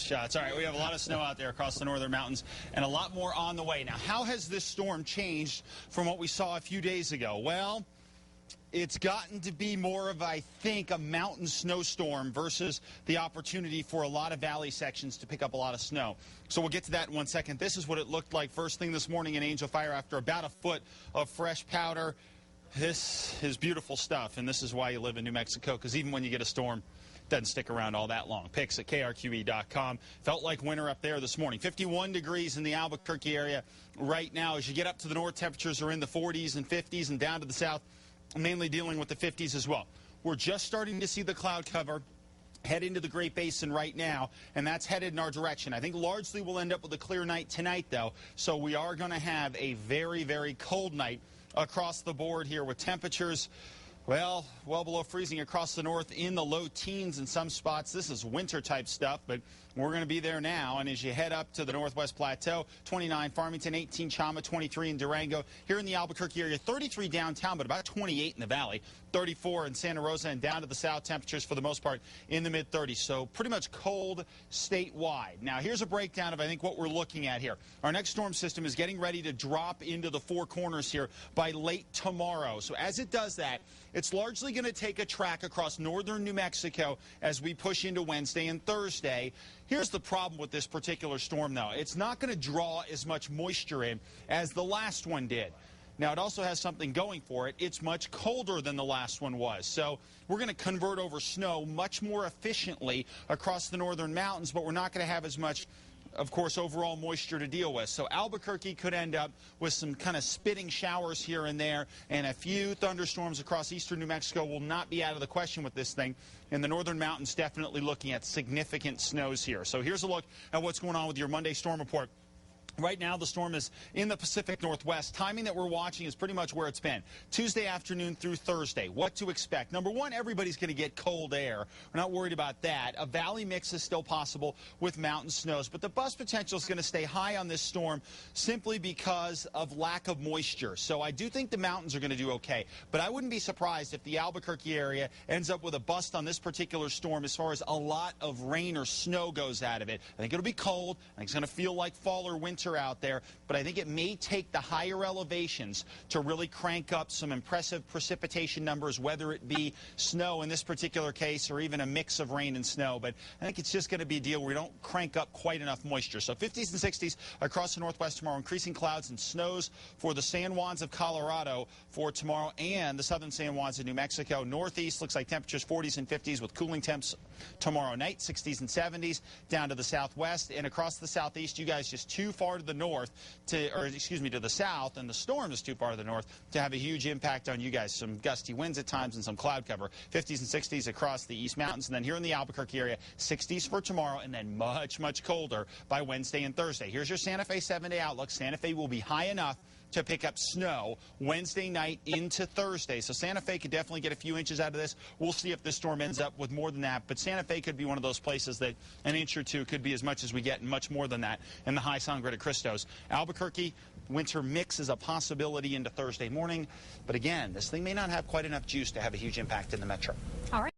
shots. All right, we have a lot of snow out there across the northern mountains and a lot more on the way. Now, how has this storm changed from what we saw a few days ago? Well, it's gotten to be more of, I think, a mountain snowstorm versus the opportunity for a lot of valley sections to pick up a lot of snow. So we'll get to that in 1 second. This is what it looked like first thing this morning in Angel Fire after about a foot of fresh powder. This is beautiful stuff, and this is why you live in New Mexico, because even when you get a storm, doesn't stick around all that long. Pics at KRQE.com. Felt like winter up there this morning. 51 degrees in the Albuquerque area right now. As you get up to the north, temperatures are in the 40s and 50s, and down to the south, mainly dealing with the 50s as well. We're just starting to see the cloud cover head into the Great Basin right now, and that's headed in our direction. I think largely we'll end up with a clear night tonight, though, so we are going to have a very, very cold night across the board here with temperatures well below freezing across the north, in the low teens in some spots. This is winter type stuff, but we're going to be there now. And as you head up to the Northwest Plateau, 29 Farmington, 18 Chama, 23 in Durango. Here in the Albuquerque area, 33 downtown, but about 28 in the valley. 34 in Santa Rosa, and down to the south, temperatures for the most part in the mid-30s. So pretty much cold statewide. Now here's a breakdown of, I think, what we're looking at here. Our next storm system is getting ready to drop into the Four Corners here by late tomorrow. So as it does that, it's largely going to take a track across northern New Mexico as we push into Wednesday and Thursday. Here's the problem with this particular storm, though. It's not going to draw as much moisture in as the last one did. Now, it also has something going for it. It's much colder than the last one was. So we're going to convert over snow much more efficiently across the northern mountains, but we're not going to have as much, of course, overall moisture to deal with. So Albuquerque could end up with some kind of spitting showers here and there, and a few thunderstorms across eastern New Mexico will not be out of the question with this thing. And the northern mountains definitely looking at significant snows here. So here's a look at what's going on with your Monday storm report. Right now, the storm is in the Pacific Northwest. Timing that we're watching is pretty much where it's been. Tuesday afternoon through Thursday. What to expect? Number one, everybody's going to get cold air. We're not worried about that. A valley mix is still possible with mountain snows, but the bust potential is going to stay high on this storm simply because of lack of moisture. So I do think the mountains are going to do okay, but I wouldn't be surprised if the Albuquerque area ends up with a bust on this particular storm as far as a lot of rain or snow goes out of it. I think it'll be cold. I think it's going to feel like fall or winter out there, but I think it may take the higher elevations to really crank up some impressive precipitation numbers, whether it be snow in this particular case or even a mix of rain and snow. But I think it's just going to be a deal where we don't crank up quite enough moisture. So 50s and 60s across the northwest tomorrow, increasing clouds and snows for the San Juans of Colorado for tomorrow, and the southern San Juans of New Mexico. Northeast looks like temperatures 40s and 50s with cooling temps tomorrow night, 60s and 70s down to the southwest, and across the southeast, you guys just too far to the north to the south, and the storm is too far to the north to have a huge impact on you guys. Some gusty winds at times and some cloud cover. 50s and 60s across the East Mountains, and then here in the Albuquerque area, 60s for tomorrow, and then much, much colder by Wednesday and Thursday. Here's your Santa Fe 7-day outlook. Santa Fe will be high enough to pick up snow Wednesday night into Thursday. So Santa Fe could definitely get a few inches out of this. We'll see if this storm ends up with more than that. But Santa Fe could be one of those places that an inch or two could be as much as we get, and much more than that in the high San Greta Cristos. Albuquerque, winter mix is a possibility into Thursday morning. But again, this thing may not have quite enough juice to have a huge impact in the metro. All right.